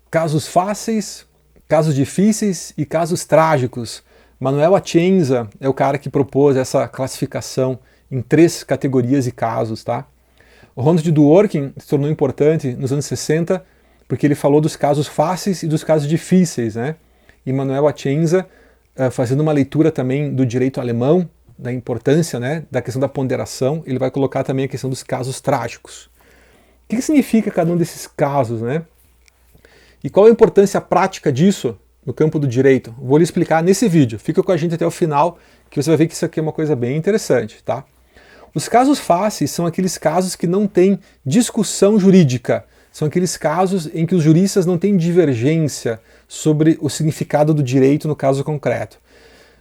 casos fáceis, casos difíceis e casos trágicos. Manuel Atienza é o cara que propôs essa classificação em 3 categorias e casos, tá? O Ronald Dworkin se tornou importante nos anos 60 porque ele falou dos casos fáceis e dos casos difíceis, né? E Manuel Atienza, fazendo uma leitura também do direito alemão, da importância, né, da questão da ponderação, ele vai colocar também a questão dos casos trágicos. O que significa cada um desses casos, né? E qual a importância prática disso no campo do direito? Vou lhe explicar nesse vídeo. Fica com a gente até o final, que você vai ver que isso aqui é uma coisa bem interessante, tá? Os casos fáceis são aqueles casos que não têm discussão jurídica. São aqueles casos em que os juristas não têm divergência sobre o significado do direito no caso concreto.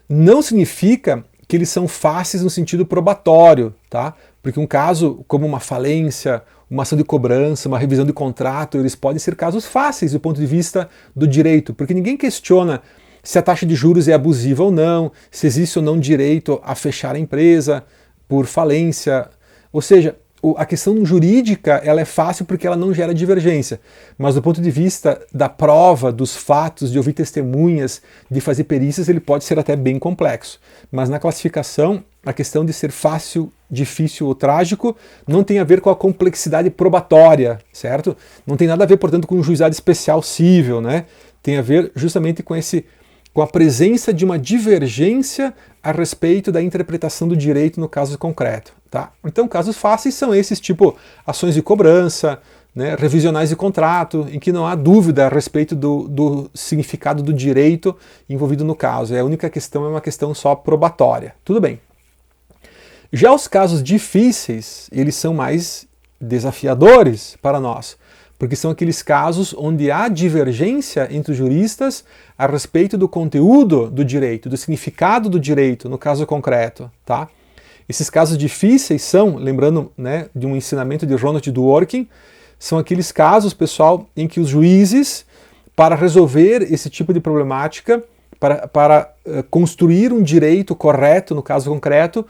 Não significa que eles são fáceis no sentido probatório, tá? Porque um caso como uma falência, uma ação de cobrança, uma revisão de contrato, eles podem ser casos fáceis do ponto de vista do direito, porque ninguém questiona se a taxa de juros é abusiva ou não, se existe ou não direito a fechar a empresa por falência. Ou seja, a questão jurídica ela é fácil porque ela não gera divergência, mas do ponto de vista da prova, dos fatos, de ouvir testemunhas, de fazer perícias, ele pode ser até bem complexo. Mas na classificação, a questão de ser fácil, difícil ou trágico não tem a ver com a complexidade probatória, certo? Não tem nada a ver, portanto, com um juizado especial cível, né? Tem a ver justamente com a presença de uma divergência a respeito da interpretação do direito no caso concreto. Tá? Então, casos fáceis são esses, tipo ações de cobrança, né, revisionais de contrato, em que não há dúvida a respeito do significado do direito envolvido no caso. A única questão é uma questão só probatória. Tudo bem. Já os casos difíceis, eles são mais desafiadores para nós, porque são aqueles casos onde há divergência entre os juristas a respeito do conteúdo do direito, do significado do direito no caso concreto, tá? Esses casos difíceis são, lembrando, né, de um ensinamento de Ronald Dworkin, são aqueles casos, pessoal, em que os juízes, para resolver esse tipo de problemática, para construir um direito correto no caso concreto,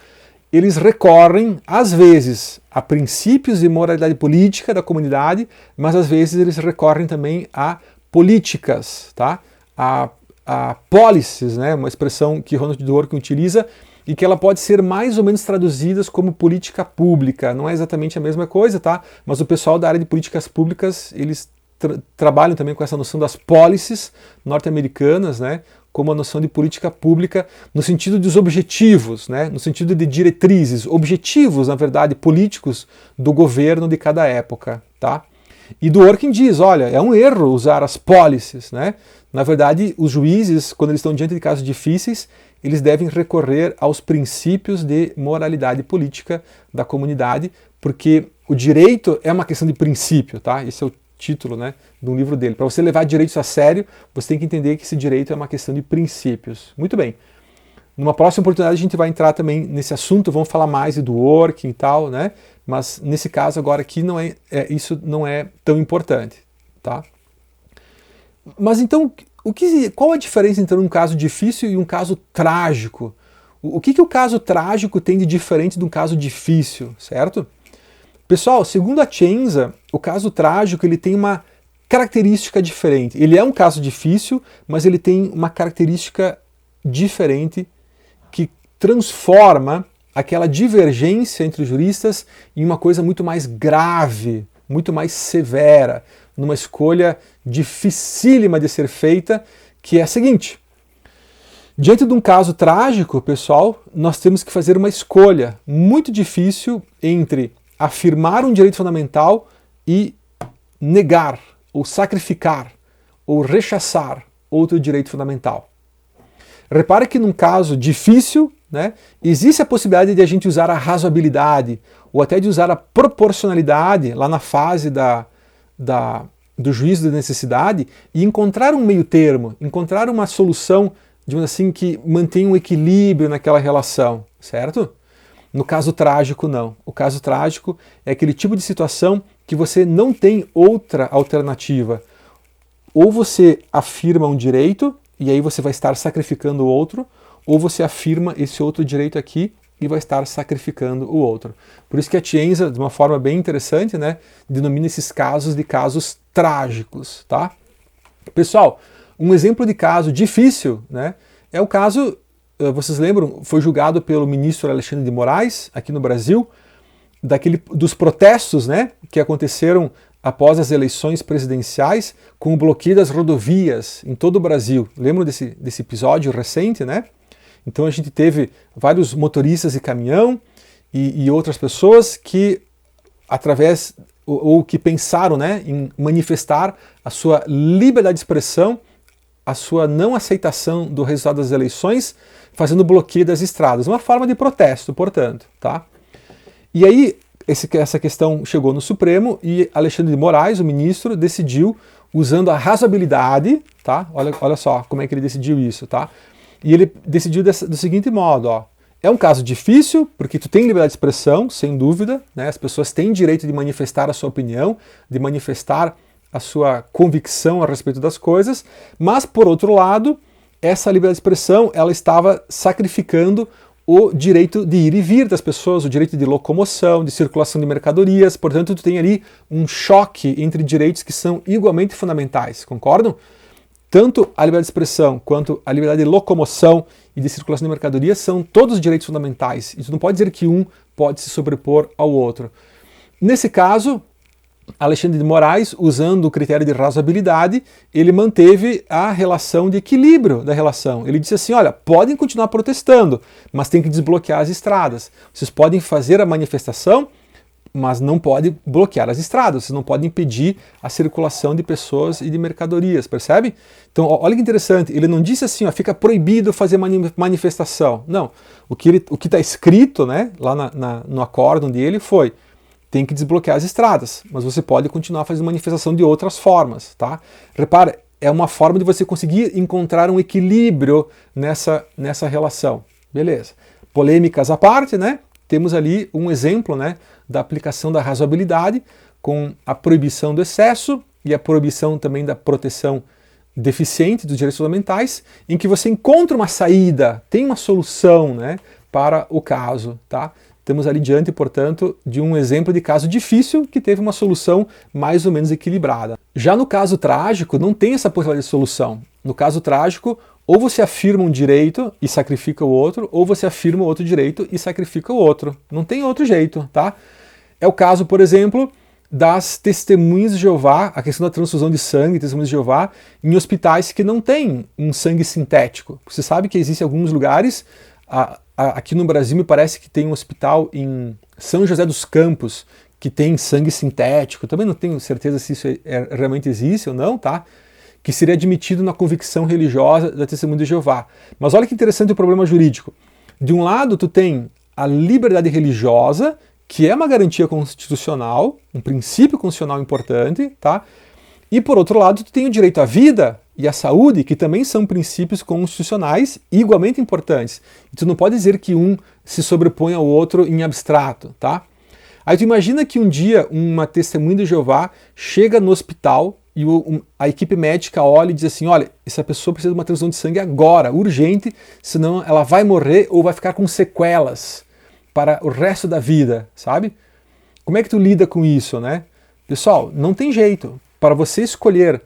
eles recorrem, às vezes, a princípios de moralidade política da comunidade, mas às vezes eles recorrem também a políticas, tá? a policies, né? Uma expressão que Ronald Dworkin utiliza, e que ela pode ser mais ou menos traduzida como política pública. Não é exatamente a mesma coisa, tá? Mas o pessoal da área de políticas públicas, eles trabalham também com essa noção das policies norte-americanas, né? Como a noção de política pública no sentido dos objetivos, né? No sentido de diretrizes, objetivos, na verdade, políticos do governo de cada época, tá? E Dworkin diz, olha, é um erro usar as policies, né? Na verdade, os juízes, quando eles estão diante de casos difíceis, eles devem recorrer aos princípios de moralidade política da comunidade, porque o direito é uma questão de princípio, tá? Esse é o título, né, de um livro dele. Para você levar direitos a sério, você tem que entender que esse direito é uma questão de princípios. Muito bem. Numa próxima oportunidade a gente vai entrar também nesse assunto, vamos falar mais de Dworkin e tal, né? Mas nesse caso agora aqui isso não é tão importante, tá? Mas então, qual a diferença entre um caso difícil e um caso trágico? O que o caso trágico tem de diferente de um caso difícil, certo? Pessoal, segundo a Atienza, o caso trágico ele tem uma característica diferente. Ele é um caso difícil, mas ele tem uma característica diferente que transforma aquela divergência entre os juristas em uma coisa muito mais grave, muito mais severa, numa escolha dificílima de ser feita, que é a seguinte. Diante de um caso trágico, pessoal, nós temos que fazer uma escolha muito difícil entre afirmar um direito fundamental e negar, ou sacrificar, ou rechaçar outro direito fundamental. Repare que num caso difícil, né, existe a possibilidade de a gente usar a razoabilidade, ou até de usar a proporcionalidade, lá na fase do juízo da necessidade, e encontrar um meio termo, encontrar uma solução, digamos assim, que mantenha um equilíbrio naquela relação, certo? No caso trágico, não. O caso trágico é aquele tipo de situação que você não tem outra alternativa. Ou você afirma um direito, e aí você vai estar sacrificando o outro, ou você afirma esse outro direito aqui e vai estar sacrificando o outro. Por isso que a Atienza, de uma forma bem interessante, né, denomina esses casos de casos trágicos, tá? Pessoal, um exemplo de caso difícil, né, é o caso, vocês lembram, foi julgado pelo ministro Alexandre de Moraes, aqui no Brasil, dos protestos, né, que aconteceram após as eleições presidenciais, com o bloqueio das rodovias em todo o Brasil. Lembram desse episódio recente, né? Então a gente teve vários motoristas de caminhão e outras pessoas que, através, ou que pensaram, né, em manifestar a sua liberdade de expressão, a sua não aceitação do resultado das eleições, fazendo bloqueio das estradas. Uma forma de protesto, portanto, tá? E aí, essa questão chegou no Supremo e Alexandre de Moraes, o ministro, decidiu, usando a razoabilidade, tá? Olha só como é que ele decidiu isso, tá? E ele decidiu do seguinte modo, ó. É um caso difícil, porque tu tem liberdade de expressão, sem dúvida, né? As pessoas têm direito de manifestar a sua opinião, de manifestar a sua convicção a respeito das coisas, mas, por outro lado, essa liberdade de expressão, ela estava sacrificando o direito de ir e vir das pessoas, o direito de locomoção, de circulação de mercadorias. Portanto, tu tem ali um choque entre direitos que são igualmente fundamentais, concordam? Tanto a liberdade de expressão quanto a liberdade de locomoção e de circulação de mercadorias são todos direitos fundamentais. E tu não pode dizer que um pode se sobrepor ao outro. Nesse caso, Alexandre de Moraes, usando o critério de razoabilidade, ele manteve a relação de equilíbrio da relação. Ele disse assim, olha, podem continuar protestando, mas tem que desbloquear as estradas. Vocês podem fazer a manifestação, mas não podem bloquear as estradas, vocês não podem impedir a circulação de pessoas e de mercadorias, percebe? Então, olha que interessante, ele não disse assim, ó, fica proibido fazer manifestação. Não, o que está escrito, né, lá no acórdão dele foi, tem que desbloquear as estradas, mas você pode continuar fazendo manifestação de outras formas, tá? Repara, é uma forma de você conseguir encontrar um equilíbrio nessa relação. Beleza. Polêmicas à parte, né? Temos ali um exemplo, né, da aplicação da razoabilidade com a proibição do excesso e a proibição também da proteção deficiente dos direitos fundamentais, em que você encontra uma saída, tem uma solução, né, para o caso, tá? Temos ali diante, portanto, de um exemplo de caso difícil que teve uma solução mais ou menos equilibrada. Já no caso trágico, não tem essa possibilidade de solução. No caso trágico, ou você afirma um direito e sacrifica o outro, ou você afirma outro direito e sacrifica o outro. Não tem outro jeito, tá? É o caso, por exemplo, das testemunhas de Jeová, a questão da transfusão de sangue, testemunhas de Jeová, em hospitais que não têm um sangue sintético. Você sabe que existem alguns lugares, aqui no Brasil me parece que tem um hospital em São José dos Campos que tem sangue sintético, também não tenho certeza se isso realmente existe ou não, tá? Que seria admitido na convicção religiosa da testemunha de Jeová. Mas olha que interessante o problema jurídico. De um lado, tu tem a liberdade religiosa, que é uma garantia constitucional, um princípio constitucional importante, tá? E por outro lado, tu tem o direito à vida e à saúde, que também são princípios constitucionais igualmente importantes. E tu não pode dizer que um se sobrepõe ao outro em abstrato, tá? Aí tu imagina que um dia uma testemunha de Jeová chega no hospital e a equipe médica olha e diz assim, olha, essa pessoa precisa de uma transfusão de sangue agora, urgente, senão ela vai morrer ou vai ficar com sequelas para o resto da vida, sabe? Como é que tu lida com isso, né? Pessoal, não tem jeito. Para você escolher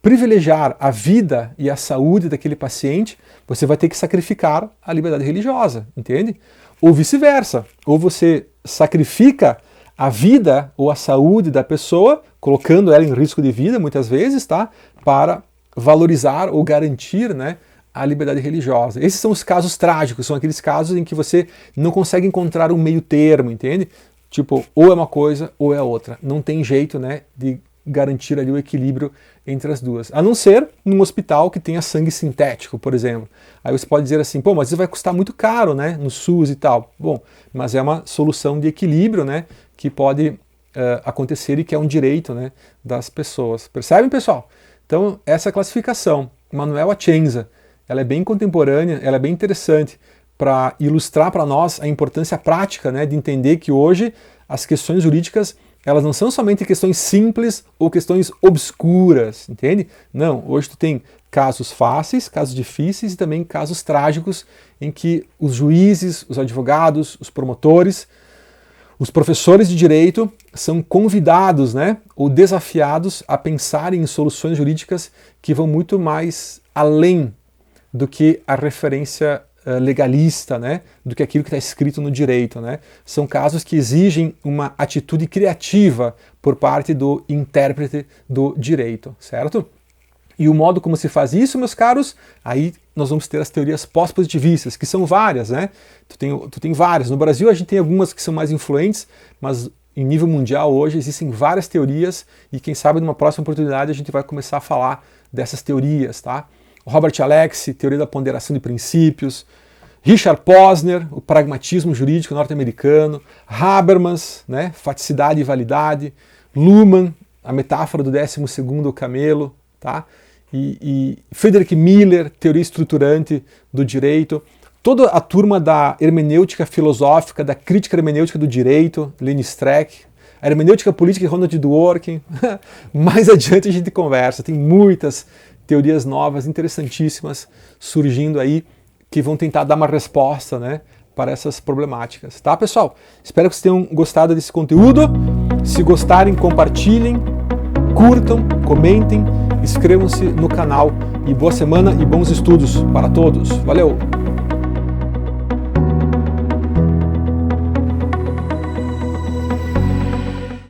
privilegiar a vida e a saúde daquele paciente, você vai ter que sacrificar a liberdade religiosa, entende? Ou vice-versa. Ou você sacrifica a vida ou a saúde da pessoa, colocando ela em risco de vida, muitas vezes, tá? Para valorizar ou garantir, né, a liberdade religiosa. Esses são os casos trágicos, são aqueles casos em que você não consegue encontrar um meio termo, entende? Tipo, ou é uma coisa ou é outra. Não tem jeito, né, de garantir ali o equilíbrio entre as duas. A não ser num hospital que tenha sangue sintético, por exemplo. Aí você pode dizer assim, pô, mas isso vai custar muito caro, né, no SUS e tal. Bom, mas é uma solução de equilíbrio, né, que pode acontecer e que é um direito, né, das pessoas. Percebem, pessoal? Então, essa classificação, Manuel Atienza, ela é bem contemporânea, ela é bem interessante para ilustrar para nós a importância prática, né, de entender que hoje as questões jurídicas elas não são somente questões simples ou questões obscuras, entende? Não, hoje tu tem casos fáceis, casos difíceis e também casos trágicos em que os juízes, os advogados, os promotores, Os professores de direito são convidados, né, ou desafiados a pensar em soluções jurídicas que vão muito mais além do que a referência legalista, né, do que aquilo que está escrito no direito, né. São casos que exigem uma atitude criativa por parte do intérprete do direito, certo? E o modo como se faz isso, meus caros, aí nós vamos ter as teorias pós-positivistas, que são várias, né? Tu tem várias. No Brasil a gente tem algumas que são mais influentes, mas em nível mundial hoje existem várias teorias e quem sabe numa próxima oportunidade a gente vai começar a falar dessas teorias, tá? Robert Alexie, teoria da ponderação de princípios, Richard Posner, o pragmatismo jurídico norte-americano, Habermas, né, faticidade e validade, Luhmann, a metáfora do 12º camelo, tá? E Friedrich Miller, teoria estruturante do direito, toda a turma da hermenêutica filosófica, da crítica hermenêutica do direito, Lenny Streck, a hermenêutica política de Ronald Dworkin. Mais adiante a gente conversa, tem muitas teorias novas, interessantíssimas, surgindo aí, que vão tentar dar uma resposta, né, para essas problemáticas. Tá, pessoal? Espero que vocês tenham gostado desse conteúdo. Se gostarem, compartilhem, curtam, comentem, inscrevam-se no canal e boa semana e bons estudos para todos. Valeu!